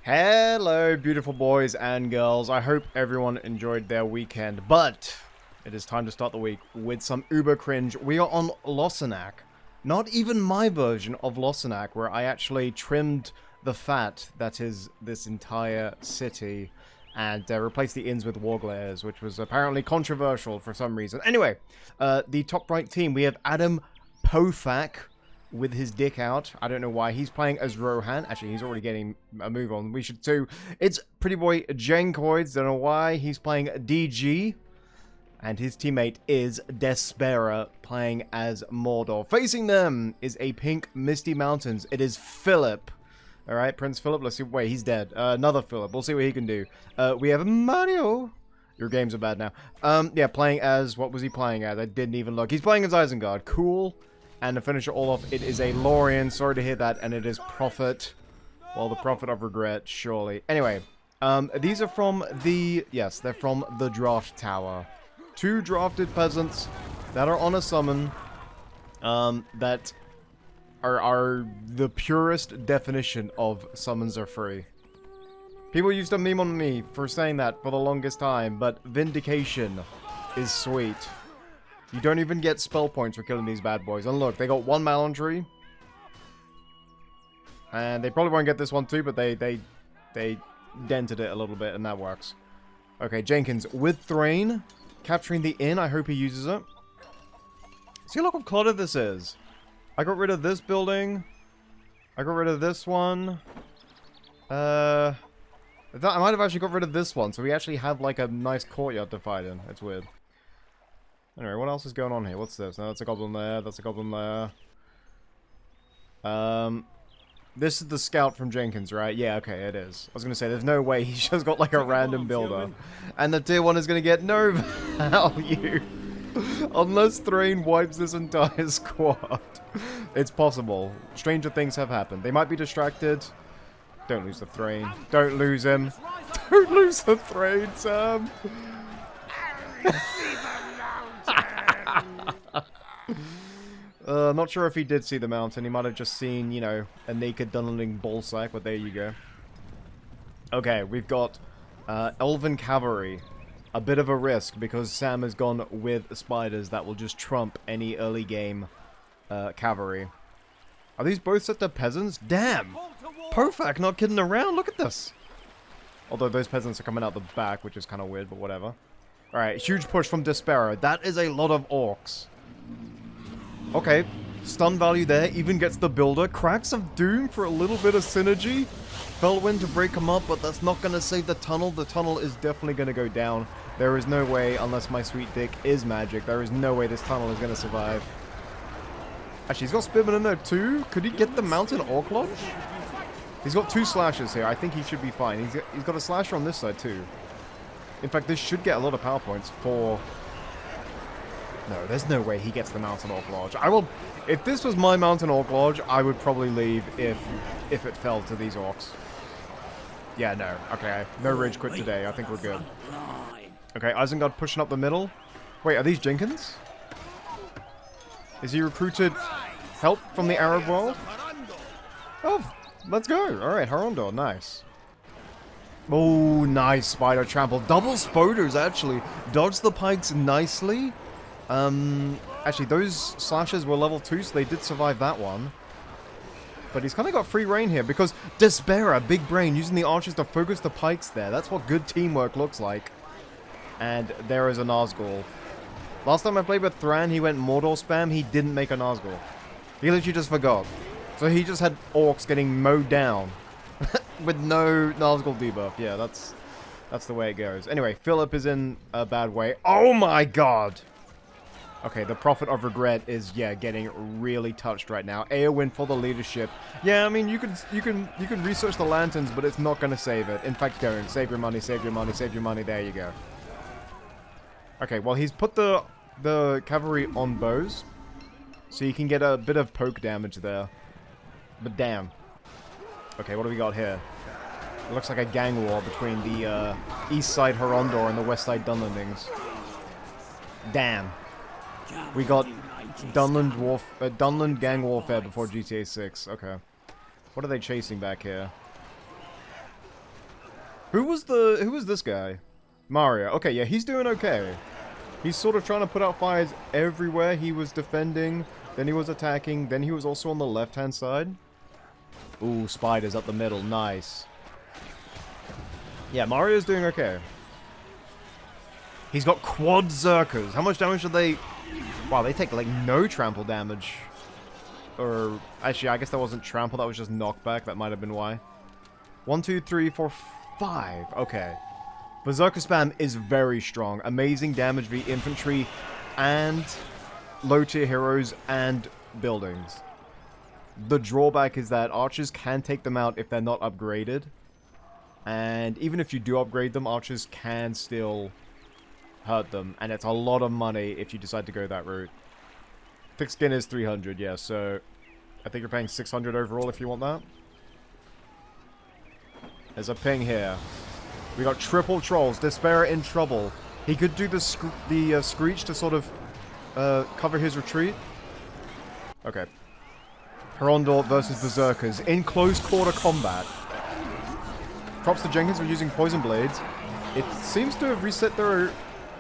Hello, beautiful boys and girls. I hope everyone enjoyed their weekend, but it is time to start the week with some uber cringe. We are on Lossarnach. Not even my version of Lossarnach, where I actually trimmed the fat that is this entire city and replaced the inns with warglares, which was apparently controversial for some reason. Anyway, the top right team, we have Adam Pofak with his dick out. I don't know why. He's playing as Rohan. Actually, he's already getting a move on. We should too. It's pretty boy Jankoids. Don't know why. He's playing DG. And his teammate is Despera, playing as Mordor. Facing them is a pink Misty Mountains. It is Philip. Alright, Prince Philip. Let's see. Wait, he's dead. Another Philip. We'll see what he can do. We have Mario. Your games are bad now. Yeah, playing as... What was he playing as? I didn't even look. He's playing as Isengard. Cool. And to finish it all off, it is a Lorien. Sorry to hear that. And it is Prophet. Well, the Prophet of Regret, surely. Anyway, these are from the... Yes, they're from the Draft Tower. Two drafted peasants that are on a summon that are the purest definition of summons are free. People used to meme on me for saying that for the longest time, but Vindication is sweet. You don't even get spell points for killing these bad boys. And look, they got one Malantry. And they probably won't get this one too, but they dented it a little bit, and that works. Okay, Jenkins with Thrain. Capturing the inn. I hope he uses it. See, look how cluttered this is. I got rid of this building. I got rid of this one. I might have actually got rid of this one, so we actually have like a nice courtyard to fight in. It's weird. Anyway, what else is going on here? What's this? No, that's a goblin there. That's a goblin there. This is the scout from Jenkins, right? Yeah, okay, it is. I was gonna say, there's no way he's just got like a random builder. And the tier 1 is gonna get no value. Unless Thrain wipes this entire squad. It's possible. Stranger things have happened. They might be distracted. Don't lose the Thrain. Don't lose him. Don't lose the Thrain, Sam. Not sure if he did see the mountain. He might have just seen, you know, a naked dunderling ballsack, but there you go. Okay, we've got Elven Cavalry. A bit of a risk, because Sam has gone with spiders that will just trump any early game cavalry. Are these both set to peasants? Damn! Pofak not kidding around, look at this! Although those peasants are coming out the back, which is kind of weird, but whatever. Alright, huge push from Despera. That is a lot of orcs. Okay, stun value there, even gets the builder. Cracks of Doom for a little bit of synergy. Felwind to break him up, but that's not going to save the tunnel. The tunnel is definitely going to go down. There is no way, unless my sweet dick is magic, there is no way this tunnel is going to survive. Actually, he's got Spearman in there too. Could he get the mountain Orc Lodge? He's got two slashes here. I think he should be fine. He's got a slasher on this side too. In fact, this should get a lot of power points for... No, there's no way he gets the Mountain Orc Lodge. I will... If this was my Mountain Orc Lodge, I would probably leave if it fell to these orcs. Yeah, no. Okay, no rage quit today. I think we're good. Okay, Isengard pushing up the middle. Wait, are these Jenkins? Is he recruited help from the Arab world? Oh, let's go. Alright, Harondor, nice. Oh, nice spider trample. Double spoders, actually. Dodge the pikes nicely. Actually, those slashes were level 2, so they did survive that one. But he's kind of got free reign here, because Despera, big brain, using the archers to focus the pikes there. That's what good teamwork looks like. And there is a Nazgul. Last time I played with Thran, he went Mordor spam. He didn't make a Nazgul. He literally just forgot. So he just had orcs getting mowed down. With no Nazgul debuff. Yeah, that's the way it goes. Anyway, Philip is in a bad way. Oh my god! Okay, the Prophet of Regret is, yeah, getting really touched right now. Eowyn for the leadership. Yeah, I mean, you can research the lanterns, but it's not gonna save it. In fact, don't. Save your money, save your money, save your money. There you go. Okay, well, he's put the cavalry on bows, so you can get a bit of poke damage there. But damn. Okay, what do we got here? It looks like a gang war between the east side Harondor and the west side Dunlendings. Damn. We got Dunland gang warfare before GTA 6. Okay. What are they chasing back here? Who was this guy? Mario. Okay, yeah, he's doing okay. He's sort of trying to put out fires everywhere. He was defending, then he was attacking, then he was also on the left-hand side. Ooh, spiders up the middle. Nice. Yeah, Mario's doing okay. He's got quad Zerkers. How much damage do they... Wow, they take, like, no trample damage. Or... Actually, I guess that wasn't trample. That was just knockback. That might have been why. 1, 2, 3, 4, 5. Okay. Berserker spam is very strong. Amazing damage via infantry and low-tier heroes and buildings. The drawback is that archers can take them out if they're not upgraded. And even if you do upgrade them, archers can still hurt them. And it's a lot of money if you decide to go that route. Thick skin is 300, yeah, so I think you're paying 600 overall if you want that. There's a ping here. We got triple trolls. Despair in trouble. He could do the Screech to sort of cover his retreat. Okay. Herondor versus Berserkers in close quarter combat. Props to Jenkins for using Poison Blades. It seems to have reset their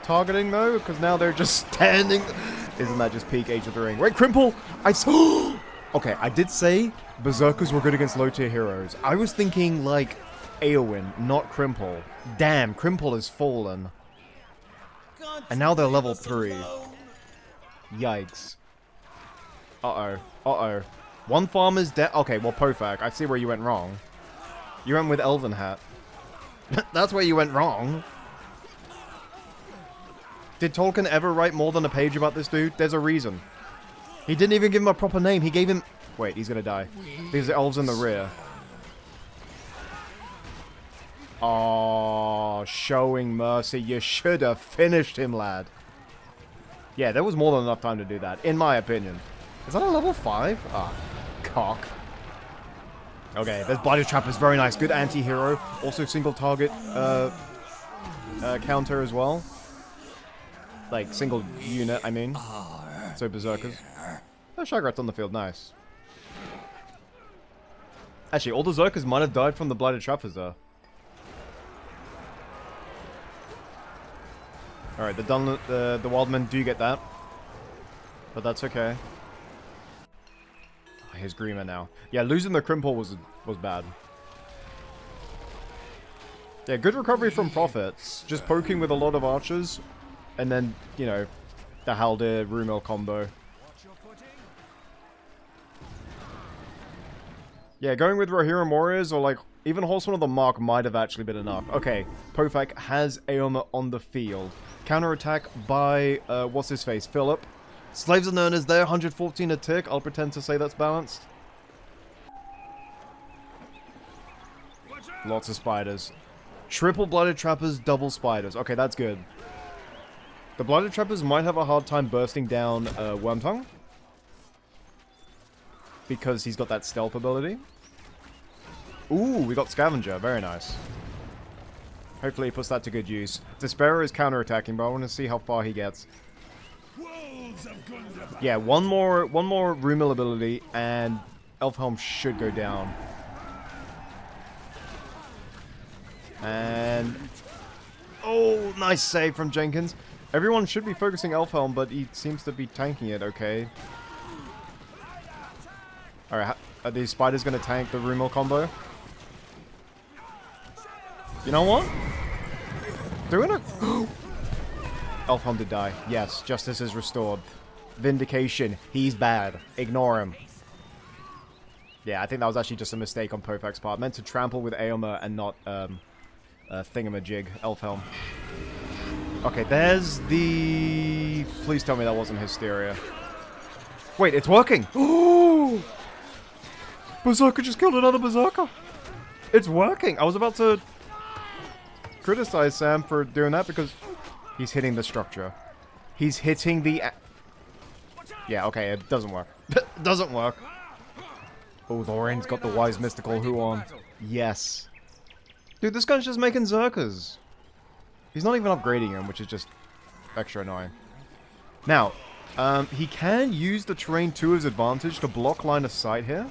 targeting though, because now they're just standing. Isn't that just peak Age of the Ring? Wait, Crimple! I saw... Okay, I did say Berserkers were good against low tier heroes. I was thinking like Eowyn, not Crimple. Damn, Crimple has fallen. And now they're level 3. Yikes. Uh-oh. Uh-oh. One farmer's dead. Okay, well, Pofak, I see where you went wrong. You went with Elven Hat. That's where you went wrong. Did Tolkien ever write more than a page about this dude? There's a reason. He didn't even give him a proper name. He gave him... Wait, he's gonna die. These are elves in the rear. Oh, showing mercy. You should have finished him, lad. Yeah, there was more than enough time to do that, in my opinion. Is that a level 5? Ah, cock. Okay, there's Blighted Trap is very nice. Good anti-hero. Also single target counter as well. Like, single unit, I mean. So Berserkers. Oh, Shagrat's on the field. Nice. Actually, all the Berserkers might have died from the Blighted Trappers there. Alright, the Wildmen do get that. But that's okay. Oh, here's Grima now. Yeah, losing the Crimple was bad. Yeah, good recovery from Prophet. Just poking with a lot of archers. And then, you know, the Haldir Rumel combo. Yeah, going with Rohirrim Warriors or like even Horseman of the Mark might have actually been enough. Okay, Pofak has Aomer on the field. Counterattack by, what's his face? Philip. Slaves and Earners there, 114 a tick. I'll pretend to say that's balanced. Lots of spiders. Triple Blooded Trappers, double spiders. Okay, that's good. The Blooded Trappers might have a hard time bursting down Wormtongue. Because he's got that stealth ability. Ooh, we got Scavenger. Very nice. Hopefully he puts that to good use. Despairer is counterattacking, but I want to see how far he gets. Yeah, one more Rumil ability, and Elfhelm should go down. And... oh, nice save from Jenkins. Everyone should be focusing Elfhelm, but he seems to be tanking it okay. Alright, are these spiders going to tank the Rumil combo? You know what? Doing it. Elfhelm did die. Yes, justice is restored. Vindication. He's bad. Ignore him. Yeah, I think that was actually just a mistake on Pofak's part. Meant to trample with Aomer and not thingamajig. Elfhelm. Okay, there's the... Please tell me that wasn't Hysteria. Wait, it's working! Ooh! Berserker just killed another Berserker! It's working! I was about to criticize Sam for doing that because he's hitting the structure. He's hitting the... yeah, okay, it doesn't work. It doesn't work. Oh, Lorraine's got the Wise Mystical Huon. Yes. Dude, this guy's just making Zerkers. He's not even upgrading him, which is just extra annoying. Now, he can use the terrain to his advantage to block line of sight here.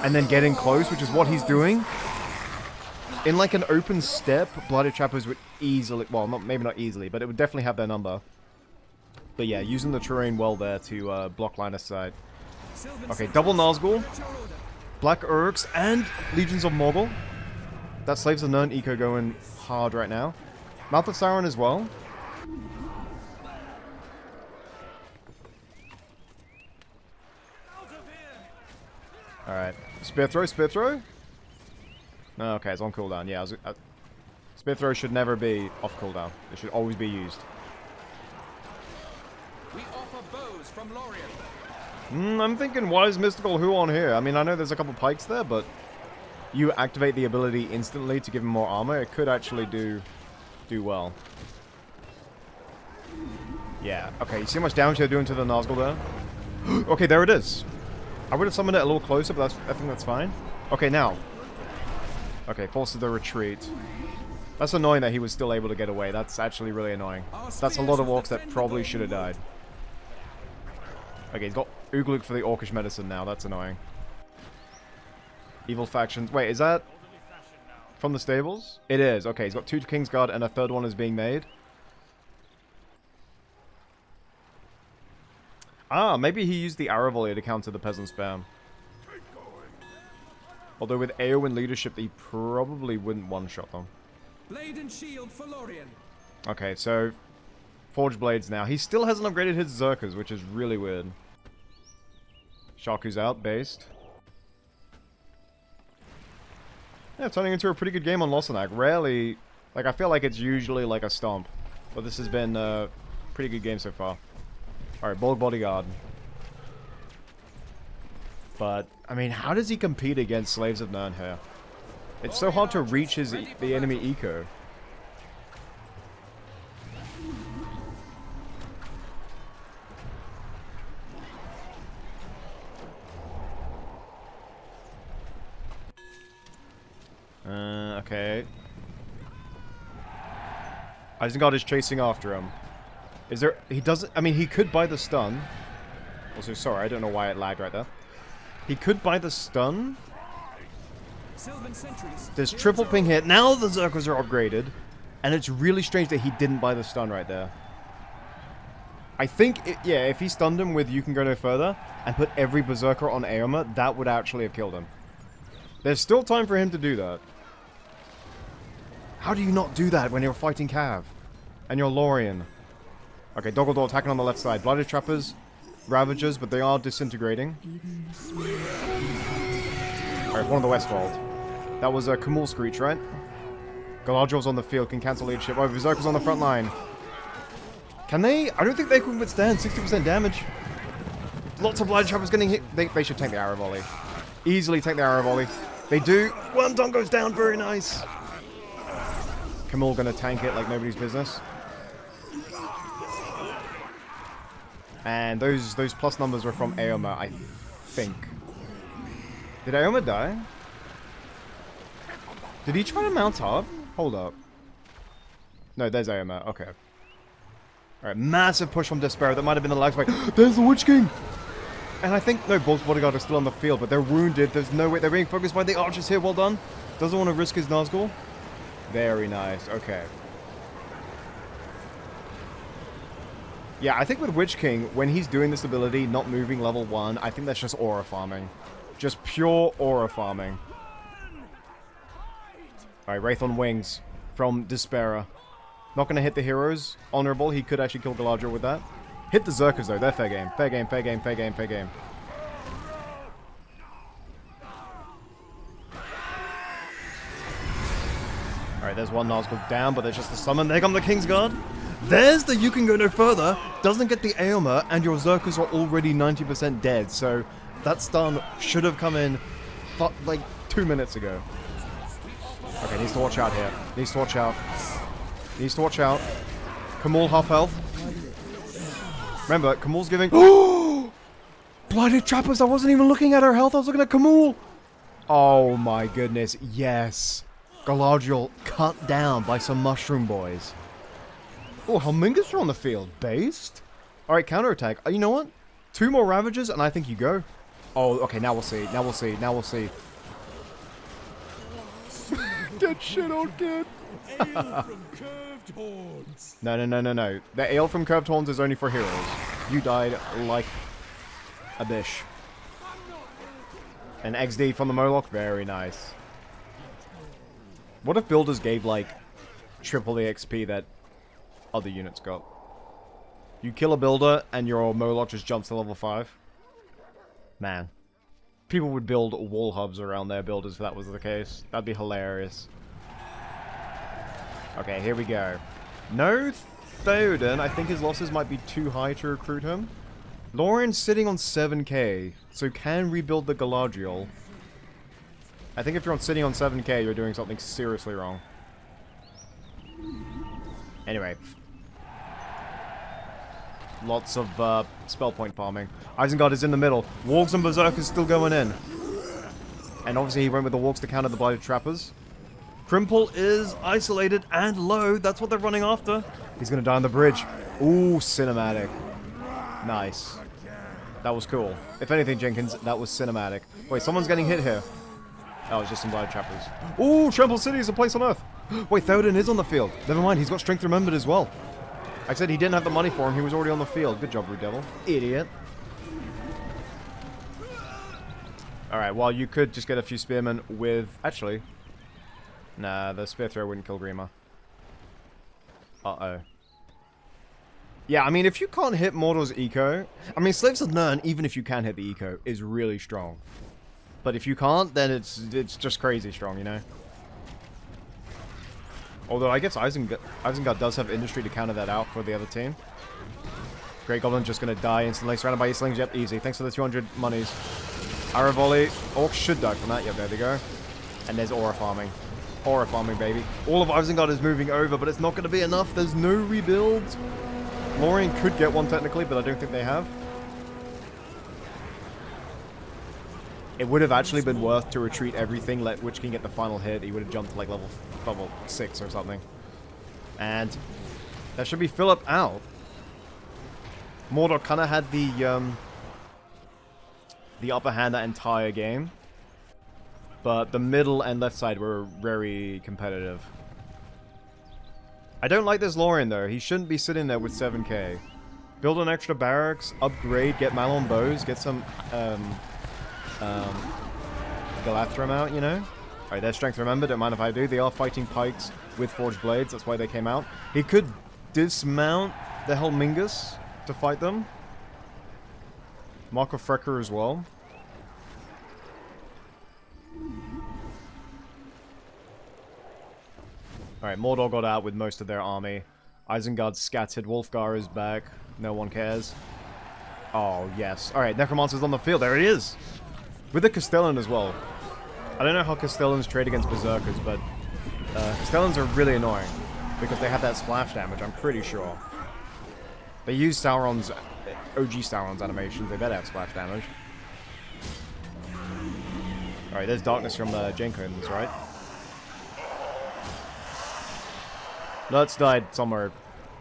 And then get in close, which is what he's doing. In like an open steppe, Blooded Trappers would easily, well, maybe not easily, but it would definitely have their number. But yeah, using the terrain well there to block line of sight. Okay, double Nazgul, Black Urks, and Legions of Morgul. That Slaves of Nirn eco going hard right now. Mouth of Sauron as well. Alright. Spear throw, spear throw? No, okay, it's on cooldown. Yeah, spear throw should never be off cooldown. It should always be used. We offer bows from Lorien. I'm thinking, why is Mystical Who on here? I mean, I know there's a couple pikes there, but you activate the ability instantly to give him more armor. It could actually do well. Yeah, okay, you see how much damage they're doing to the Nazgul there? Okay, there it is. I would have summoned it a little closer, but I think that's fine. Okay, now. Okay, forces the retreat. That's annoying that he was still able to get away. That's actually really annoying. That's a lot of orcs that probably should have died. Okay, he's got Ugluk for the Orcish medicine now. That's annoying. Evil factions. Wait, is that from the stables? It is. Okay, he's got 2 Kingsguard and a third one is being made. Ah, maybe he used the arrow volley to counter the peasant spam. Although with Eowyn leadership, he probably wouldn't one-shot them. Blade and shield for Lorien. Okay, so Forged Blades now. He still hasn't upgraded his Zerkers, which is really weird. Shaku's out, based. Yeah, turning into a pretty good game on Lossarnach. Rarely, like, I feel like it's usually like a stomp. But this has been a pretty good game so far. Alright, Bulk Bodyguard. But, I mean, how does he compete against Slaves of Nirn here? It's so hard to reach the enemy eco. Okay. Isengard is chasing after him. Is there... He doesn't... I mean, he could buy the stun. Also, sorry, I don't know why it lagged right there. He could buy the stun. There's triple ping hit. Now the Zerkers are upgraded. And it's really strange that he didn't buy the stun right there. I think, yeah, if he stunned him with You Can Go No Further and put every Berserker on Eomer, that would actually have killed him. There's still time for him to do that. How do you not do that when you're fighting Cav? And you're Lorien? Okay, Doggle attacking on the left side. Blooded Trappers, Ravagers, but they are disintegrating. Alright, one on the Westfold. That was a Kamul Screech, right? Galadriel's on the field, can cancel leadership. Oh, Berserker's on the front line. Can they? I don't think they can withstand 60% damage. Lots of Blooded Trappers getting hit. They should take the arrow volley. Easily take the arrow volley. They do. Wormtongue goes down, very nice. Kamul gonna tank it like nobody's business. And those plus numbers were from Eomer, I think. Did Eomer die? Did he try to mount up? Hold up. No, there's Eomer. Okay. Alright, massive push from Despair. That might have been the lag spike. There's the Witch King! And I think, no, Bolt's Bodyguard are still on the field, but they're wounded. There's no way. They're being focused by the archers here. Well done. Doesn't want to risk his Nazgul. Very nice. Okay. Yeah, I think with Witch King, when he's doing this ability, not moving level 1, I think that's just aura farming. Just pure aura farming. Alright, Wraith on Wings from Despairer. Not going to hit the heroes. Honorable. He could actually kill Galadriel with that. Hit the Zerkers, though. They're fair game. Fair game, fair game, fair game, fair game. Alright, there's one Nazgul down, but there's just the summon. There come the Kingsguard. There's the You Can Go No Further. Doesn't get the Eomer, and your Zerkers are already 90% dead. So that stun should have come in like 2 minutes ago. Okay, needs to watch out here. Needs to watch out. Needs to watch out. Kamul half health. Remember, Kamul's giving... Oh! Blooded Trappers! I wasn't even looking at her health, I was looking at Kamul! Oh my goodness, yes. Galadriel cut down by some mushroom boys. Oh, Helmingus are on the field. Based? Alright, counterattack. You know what? 2 more Ravagers and I think you go. Oh, okay, now we'll see. Now we'll see. Now we'll see. Get shit on, kid. Ale from curved horns. No. The ale from curved horns is only for heroes. You died like a bish. An XD from the Moloch? Very nice. What if builders gave, like, triple the XP that other units got? You kill a builder, and your Moloch just jumps to level 5? Man. People would build wall hubs around their builders if that was the case. That'd be hilarious. Okay, here we go. No Theoden. I think his losses might be too high to recruit him. Lorien's sitting on 7k, so can rebuild the Galadriel. I think if you're sitting on 7k, you're doing something seriously wrong. Anyway. Lots of spell point farming. Isengard is in the middle. Wargs and Berserkers still going in. And obviously he went with the Wargs to counter the Blighted Trappers. Crimple is isolated and low. That's what they're running after. He's going to die on the bridge. Ooh, cinematic. Nice. That was cool. If anything, Jenkins, that was cinematic. Wait, someone's getting hit here. Oh, it's just some Blighted Trappers. Ooh, Tremble City is a place on Earth. Wait, Theoden is on the field. Never mind, he's got Strength Remembered as well. I said he didn't have the money for him. He was already on the field. Good job, RuudDevil. Idiot. Alright, well, you could just get a few spearmen with... Actually... Nah, the spear throw wouldn't kill Grima. Uh-oh. Yeah, I mean, if you can't hit Mordor's eco... I mean, Slaves of Nirn, even if you can hit the eco, is really strong. But if you can't, then it's just crazy strong, you know? Although, I guess Isengard does have industry to counter that out for the other team. Great Goblin just going to die instantly, surrounded by Eastlings. Yep, easy. Thanks for the 200 monies. Arrow Volley. Orcs should die from that. Yep, there they go. And there's Aura Farming. Aura Farming, baby. All of Isengard is moving over, but it's not going to be enough. There's no rebuilds. Lorien could get one technically, but I don't think they have. It would have actually been worth to retreat everything, let Witch King get the final hit. He would have jumped to like level 6 or something. And that should be Philip out. Mordor kind of had the upper hand that entire game. But the middle and left side were very competitive. I don't like this Lorien though. He shouldn't be sitting there with 7k. Build an extra barracks, upgrade, get Malon bows, get some Galathram out, you know? Alright, their Strength Remember, don't mind if I do. They are fighting pikes with Forged Blades, that's why they came out. He could dismount the Helmingus to fight them. Mark of Frecker as well. Alright, Mordor got out with most of their army. Isengard's scattered, Wolfgar is back. No one cares. Oh, yes. Alright, Necromancer's on the field, there it is! With the Castellan as well. I don't know how Castellans trade against Berserkers, but Castellans are really annoying. Because they have that splash damage, I'm pretty sure. They use Sauron's, OG Sauron's animations, they better have splash damage. Alright, there's darkness from the Jenkins, right? Lutz died somewhere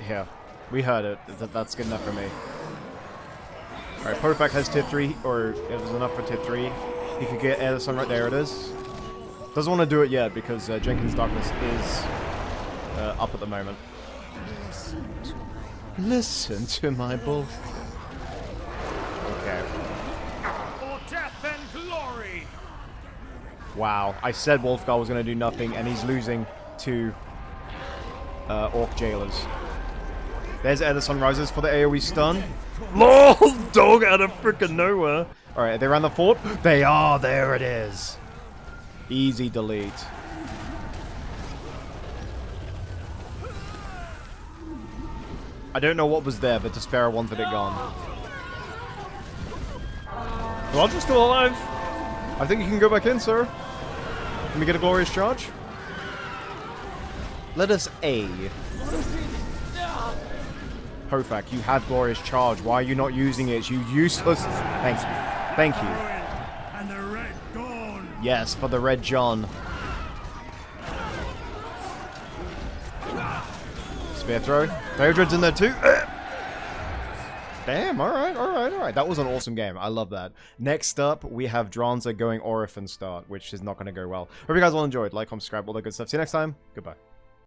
here. We heard it. That's good enough for me. Alright, Profak has tier 3, or it was enough for tier 3. He could get Air the Sun right there, it is. Doesn't want to do it yet because Jenkins' Darkness is up at the moment. Listen to my bullshit. Okay. For death and glory. Wow, I said Wolfgar was going to do nothing, and he's losing to Orc Jailers. There's Air the Sun Rises for the AoE stun. LOL! Dog out of frickin' nowhere. Alright, they ran the fort? They are! There it is. Easy delete. I don't know what was there, but Despera wanted it gone. Roger's still alive. I think you can go back in, sir. Can we get a glorious charge? Let us A. Profak, you have glorious charge. Why are you not using it? You useless. Thank you. Thank you. And the Red Dawn. Yes, for the Red John. Spear throw. Theodred's in there too. Damn, alright. That was an awesome game. I love that. Next up, we have Dranza going Orphan start, which is not going to go well. Hope you guys all enjoyed. Like, comment, subscribe, all that good stuff. See you next time. Goodbye.